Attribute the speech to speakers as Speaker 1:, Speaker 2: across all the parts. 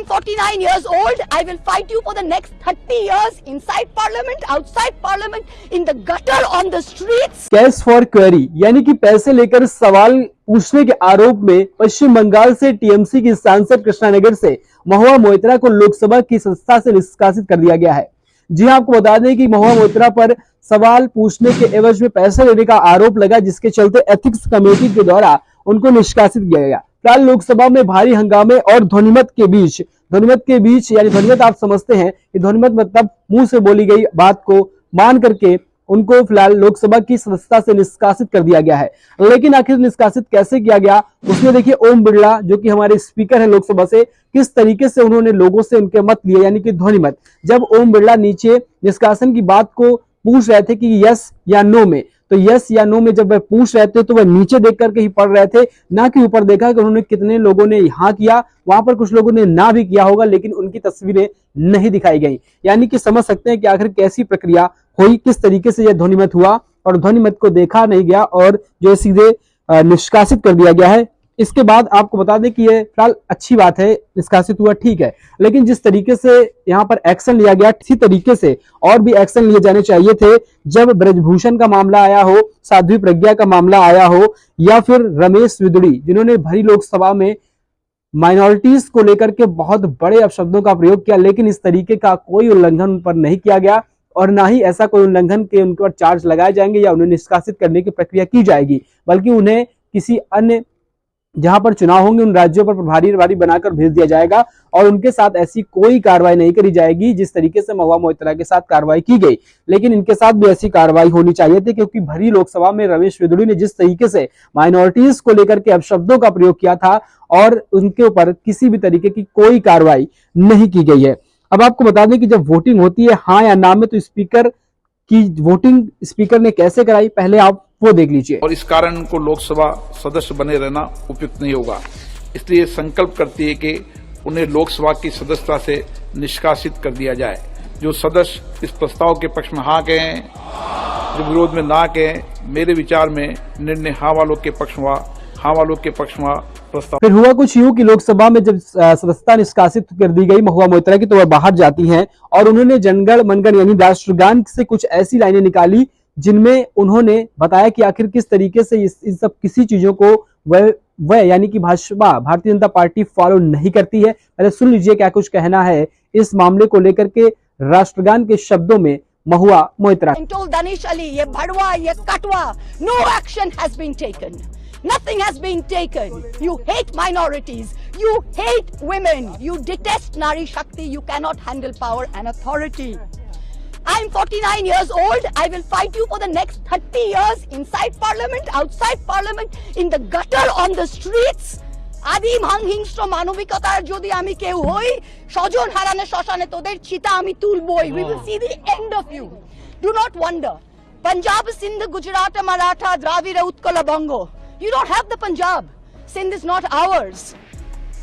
Speaker 1: I'm 49 years old. I will fight you for the next 30 years inside parliament, outside parliament, in the gutter, on the streets.
Speaker 2: Cash for query यानी कि पैसे लेकर सवाल पूछने के आरोप में पश्चिम बंगाल से टीएमसी की सांसद कृष्णानगर से महुआ मोइत्रा को लोकसभा की सदस्यता से निष्कासित कर दिया गया है। जी आपको बता दें कि महुआ मोइत्रा पर सवाल पूछने के एवज में पैसे लेने का आरोप लगा, जिसके चलते एथिक्स कमेटी के द्वारा उनको निष्कासित किया गया। फिलहाल लोकसभा में भारी हंगामे और ध्वनिमत के बीच यानी ध्वनिमत आप समझते हैं कि ध्वनिमत मतलब मुंह से बोली गई बात को मान करके उनको फिलहाल लोकसभा की सदस्यता से निष्कासित कर दिया गया है। लेकिन आखिर निष्कासित कैसे किया गया, उसमें देखिए ओम बिरला जो कि हमारे स्पीकर है लोकसभा से, किस तरीके से उन्होंने लोगों से उनके मत लिए, यानी कि ध्वनिमत। जब ओम बिरला नीचे निष्कासन की बात को पूछ रहे थे कि यस या नो में, तो यस या नो में जब वह पूछ रहे थे तो वह नीचे देख करके ही पढ़ रहे थे, ना कि ऊपर देखा कि उन्होंने कितने लोगों ने हाँ किया। वहां पर कुछ लोगों ने ना भी किया होगा, लेकिन उनकी तस्वीरें नहीं दिखाई गई। यानी कि समझ सकते हैं कि आखिर कैसी प्रक्रिया हुई, किस तरीके से यह ध्वनिमत हुआ और ध्वनिमत को देखा नहीं गया और जो सीधे निष्कासित कर दिया गया है। इसके बाद आपको बता दें कि ये फिलहाल अच्छी बात है, निष्कासित हुआ ठीक है, लेकिन जिस तरीके से यहाँ पर एक्शन लिया गया, इसी तरीके से और भी एक्शन लिए जाने चाहिए थे। जब ब्रजभूषण का मामला आया हो, साध्वी प्रज्ञा का मामला आया हो, या फिर रमेश विदुड़ी जिन्होंने भरी लोकसभा में माइनॉरिटीज को लेकर के बहुत बड़े अपशब्दों का प्रयोग किया, लेकिन इस तरीके का कोई उल्लंघन उन पर नहीं किया गया और ना ही ऐसा कोई उल्लंघन के उनके पर चार्ज लगाए जाएंगे या उन्हें निष्कासित करने की प्रक्रिया की जाएगी, बल्कि उन्हें किसी अन्य जहां पर चुनाव होंगे उन राज्यों पर प्रभारी बनाकर भेज दिया जाएगा और उनके साथ ऐसी कोई कार्रवाई नहीं करी जाएगी जिस तरीके से महुआ मोइत्रा के साथ कार्रवाई की गई। लेकिन इनके साथ भी ऐसी कार्रवाई होनी चाहिए थी, क्योंकि भरी लोकसभा में रमेश विदुड़ी ने जिस तरीके से माइनॉरिटीज को लेकर के अपशब्दों का प्रयोग किया था और उनके ऊपर किसी भी तरीके की कोई कार्रवाई नहीं की गई है। अब आपको बता दें कि जब वोटिंग होती है हाँ या ना में, तो स्पीकर की वोटिंग स्पीकर ने कैसे कराई, पहले आप वो देख लीजिए।
Speaker 3: और इस कारण उनको लोकसभा सदस्य बने रहना उपयुक्त नहीं होगा, इसलिए संकल्प करती है कि उन्हें लोकसभा की सदस्यता से निष्कासित कर दिया जाए। जो सदस्य इस प्रस्ताव के पक्ष में हाँ कहें, जो विरोध में ना कहें, मेरे विचार में निर्णय हाँ वालों के पक्ष में प्रस्ताव।
Speaker 2: फिर हुआ कुछ यूं कि लोकसभा में जब सदस्यता निष्कासित कर दी गई महुआ मोइत्रा की, तो वह बाहर जाती हैं और उन्होंने जनगण मनगण यानी राष्ट्रगान से कुछ ऐसी लाइनें निकाली जिनमें उन्होंने बताया कि आखिर किस तरीके से इन सब किसी चीजों को वह यानी कि भाजपा भारतीय जनता पार्टी फॉलो नहीं करती है। पहले सुन लीजिए क्या कुछ कहना है इस मामले को लेकर के राष्ट्रगान के शब्दों में महुआ मोइत्रा।
Speaker 1: दानिश अली, ये भड़वा, ये कटवा, no action has been taken, nothing has been taken. You hate minorities, you hate women, you detest Nari Shakti, you cannot handle power and authority. I'm 49 years old. I will fight you for the next 30 years inside parliament, outside parliament, in the gutter, on the streets. আদিম হিংস্র মানবিকতার যদি আমি কেউ হই, স্বজন হারানো শ্মশানে তোদের চিতা আমি তুলবই। We will see the end of you. Do not wonder. Punjab, Sindh, Gujarat, Maratha, Dravida, Utkala, Bongo. You don't have the Punjab. Sindh is not ours.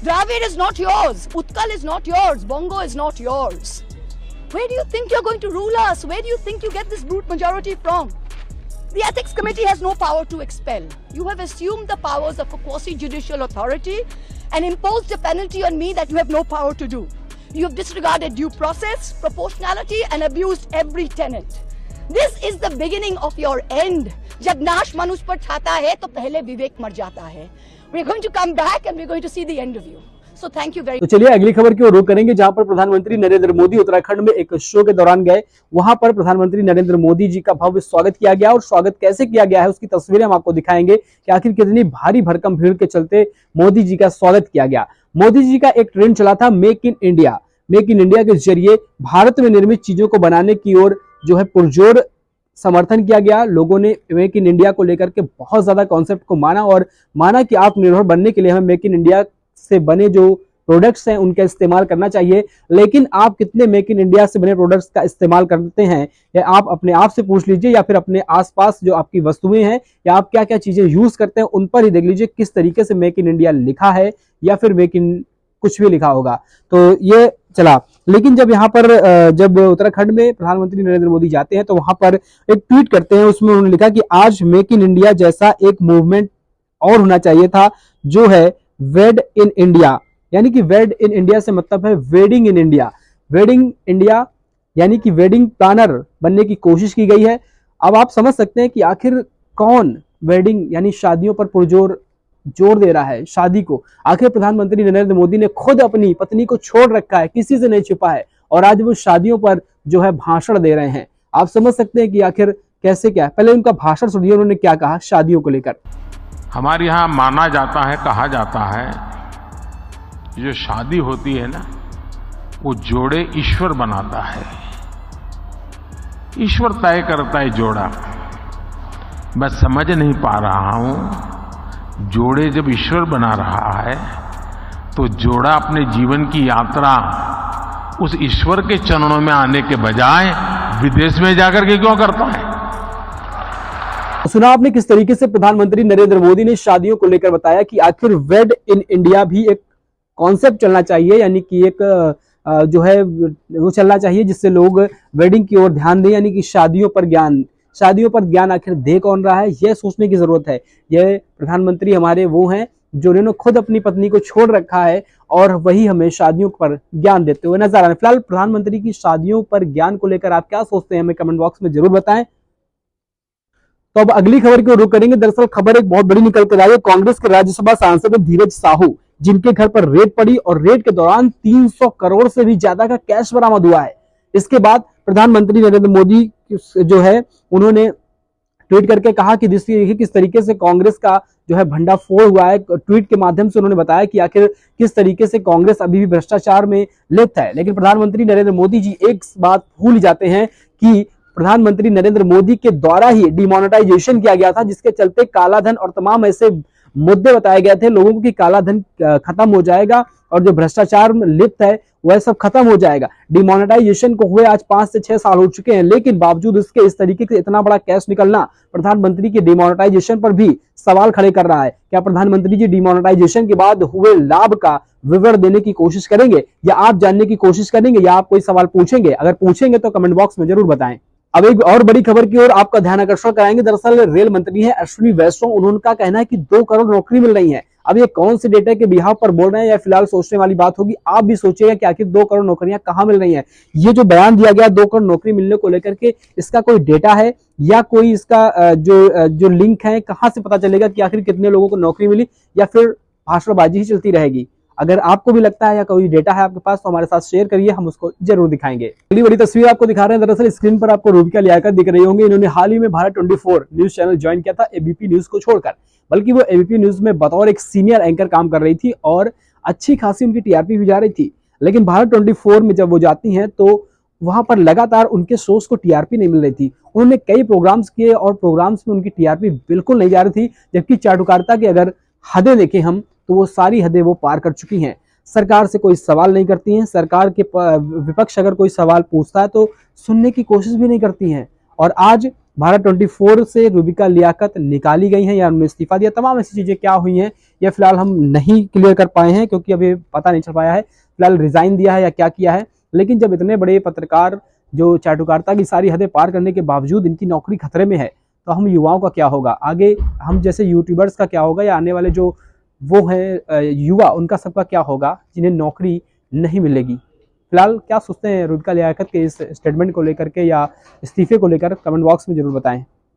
Speaker 1: Dravid is not yours. Utkal is not yours. Bongo is not yours. Where do you think you're going to rule us? Where do you think you get this brute majority from? The Ethics Committee has no power to expel. You have assumed the powers of a quasi-judicial authority and imposed a penalty on me that you have no power to do. You have disregarded due process, proportionality, and abused every tenet. This is the beginning of your end. जब नाश मनुष्य पर छाता है तो पहले विवेक मर जाता है. We're going to come back and we're going to see the end of you. So thank you very much.
Speaker 2: तो चलिए अगली खबर की ओर रुख करेंगे, जहां पर प्रधानमंत्री नरेंद्र मोदी उत्तराखंड में एक शो के दौरान गए। वहां पर प्रधानमंत्री नरेंद्र मोदी जी का भव्य स्वागत किया गया और स्वागत कैसे किया गया है उसकी तस्वीरें हम आपको दिखाएंगे कि आखिर कितनी भारी भरकम भीड़ के चलते मोदी जी का स्वागत किया गया। मोदी जी का एक ट्रेंड चला था make in India. Make in India के जरिए भारत में निर्मित चीजों को बनाने की ओर जो है पुरजोर समर्थन किया गया। लोगों ने मेक इन इंडिया को लेकर के बहुत ज्यादा कॉन्सेप्ट को माना और माना कि आत्मनिर्भर बनने के लिए हमें मेक इन इंडिया से बने जो प्रोडक्ट्स हैं उनका इस्तेमाल करना चाहिए। लेकिन आप कितने मेक इन इंडिया से बने प्रोडक्ट्स का इस्तेमाल करते हैं, या आप अपने आप से पूछ लीजिए, या फिर अपने आसपास जो आपकी वस्तुएं हैं या आप क्या क्या चीजें यूज करते हैं उन पर ही देख लीजिए किस तरीके से मेक इन इंडिया लिखा है या फिर मेक इन कुछ भी लिखा होगा। तो ये चला। लेकिन जब यहाँ पर जब उत्तराखंड में प्रधानमंत्री नरेंद्र मोदी जाते हैं तो वहां पर एक ट्वीट करते हैं, उसमें उन्होंने लिखा कि आज मेक इन इंडिया जैसा एक मूवमेंट और होना चाहिए था जो है वेड इन इंडिया। यानी कि वेड इन इंडिया से मतलब है wedding in India. Wedding India यानी कि वेडिंग प्लानर बनने की कोशिश की गई है। अब आप समझ सकते हैं कि आखिर कौन वेडिंग यानी शादियों पर पुरजोर जोर दे रहा है, शादी को। आखिर प्रधानमंत्री नरेंद्र मोदी ने खुद अपनी पत्नी को छोड़ रखा है, किसी से नहीं छुपा है, और आज वो शादियों पर जो है भाषण दे रहे हैं। आप समझ सकते हैं कि आखिर कैसे क्या है। पहले उनका भाषण सुनिए, उन्होंने क्या कहा शादियों को लेकर।
Speaker 4: हमारे यहाँ माना जाता है, कहा जाता है, जो शादी होती है ना, वो जोड़े ईश्वर बनाता है, ईश्वर तय करता है जोड़ा। मैं समझ नहीं पा रहा हूं, जोड़े जब ईश्वर बना रहा है तो जोड़ा अपने जीवन की यात्रा उस ईश्वर के चरणों में आने के बजाय विदेश में जाकर के क्यों करता है?
Speaker 2: सुना आपने किस तरीके से प्रधानमंत्री नरेंद्र मोदी ने शादियों को लेकर बताया कि आखिर वेड इन इंडिया भी एक कॉन्सेप्ट चलना चाहिए, यानी कि एक जो है वो चलना चाहिए जिससे लोग वेडिंग की ओर ध्यान दें, यानी कि शादियों पर ज्ञान आखिर दे कौन रहा है, यह सोचने की जरूरत है। यह प्रधानमंत्री हमारे वो हैं जो उन्होंने खुद अपनी पत्नी को छोड़ रखा है और वही हमें शादियों पर ज्ञान देते हुए नजर आ रहे हैं। फिलहाल प्रधानमंत्री की शादियों पर ज्ञान को लेकर आप क्या सोचते हैं, हमें कमेंट बॉक्स में जरूर बताएं। तो अब अगली खबर की ओर रुख करेंगे। दरअसल खबर एक बहुत बड़ी निकल कर आई है। कांग्रेस के राज्यसभा सांसद धीरज साहू, जिनके घर पर रेड पड़ी और रेड के दौरान 300 करोड़ से भी ज्यादा का कैश बरामद हुआ है। इसके बाद प्रधानमंत्री नरेंद्र मोदी जो है उन्होंने ट्वीट करके कहा कि किस तरीके से कांग्रेस का जो है भंडाफोड़ हुआ है। ट्वीट के माध्यम से उन्होंने बताया कि आखिर किस तरीके से कांग्रेस अभी भी भ्रष्टाचार में लिप्त है। लेकिन प्रधानमंत्री नरेंद्र मोदी जी एक बात भूल जाते हैं कि प्रधानमंत्री नरेंद्र मोदी के द्वारा ही डिमोनेटाइजेशन किया गया था, जिसके चलते काला धन और तमाम ऐसे मुद्दे बताए गए थे लोगों को कि काला धन खत्म हो जाएगा और जो भ्रष्टाचार में लिप्त है वह सब खत्म हो जाएगा। डिमोनेटाइजेशन को हुए आज 5 से 6 साल हो चुके हैं, लेकिन बावजूद इसके इस तरीके से इतना बड़ा कैश निकलना प्रधानमंत्री के डिमोनेटाइजेशन पर भी सवाल खड़े कर रहा है। क्या प्रधानमंत्री जी डिमोनेटाइजेशन के बाद हुए लाभ का विवरण देने की कोशिश करेंगे, या आप जानने की कोशिश करेंगे, या आप कोई सवाल पूछेंगे? अगर पूछेंगे तो कमेंट बॉक्स में जरूर बताएं। अब एक और बड़ी खबर की ओर आपका ध्यान आकर्षण कराएंगे। दरअसल रेल मंत्री है अश्विनी वैष्णव, उनका कहना है कि 2 करोड़ नौकरी मिल रही है। अब ये कौन से डेटा के बिहाव पर बोल रहे हैं, या फिलहाल सोचने वाली बात होगी। आप भी सोचिएगा कि आखिर 2 करोड़ नौकरियां कहां मिल रही हैं। ये जो बयान दिया गया 2 करोड़ नौकरी मिलने को लेकर के, इसका कोई डेटा है या कोई इसका जो लिंक है, कहां से पता चलेगा कि आखिर कितने लोगों को नौकरी मिली, या फिर भाषणबाजी ही चलती रहेगी? अगर आपको भी लगता है या कोई डेटा है आपके पास तो हमारे साथ शेयर करिए, हम उसको जरूर दिखाएंगे। अगली बड़ी तस्वीर आपको दिखा रहे हैं। दरअसल स्क्रीन पर आपको रूबिका लियाकत दिख रही होंगी। इन्होंने हाल ही में भारत 24 न्यूज चैनल ज्वाइन किया था, एबीपी न्यूज को छोड़कर। बल्कि वो एबीपी न्यूज में बतौर एक सीनियर एंकर काम कर रही थी और अच्छी खासी उनकी टीआरपी भी जा रही थी। लेकिन भारत 24 में जब वो जाती हैं तो वहां पर लगातार उनके शोज को टीआरपी नहीं मिल रही थी। उन्होंने कई प्रोग्राम्स किए और प्रोग्राम्स में उनकी टीआरपी बिल्कुल नहीं जा रही थी, जबकि चाटुकारिता की अगर हदें देखें हम तो वो सारी हदें वो पार कर चुकी हैं। सरकार से कोई सवाल नहीं करती हैं, सरकार के विपक्ष अगर कोई सवाल पूछता है तो सुनने की कोशिश भी नहीं करती हैं। और आज भारत 24 से रूबिका लियाकत निकाली गई हैं या उन्होंने इस्तीफा दिया। तमाम ऐसी चीजें क्या हुई हैं ये फिलहाल हम नहीं क्लियर कर पाए हैं, क्योंकि अभी पता नहीं चल पाया है फिलहाल रिजाइन दिया है या क्या किया है। लेकिन जब इतने बड़े पत्रकार जो चाटुकारिता की सारी हदें पार करने के बावजूद इनकी नौकरी खतरे में है, तो हम युवाओं का क्या होगा, आगे हम जैसे यूट्यूबर्स का क्या होगा, या आने वाले जो वो है युवा उनका सबका क्या होगा जिन्हें नौकरी नहीं मिलेगी। फिलहाल क्या सोचते हैं रूबिका लियाकत के इस स्टेटमेंट को लेकर के या इस्तीफे को लेकर, कमेंट बॉक्स में जरूर बताएं।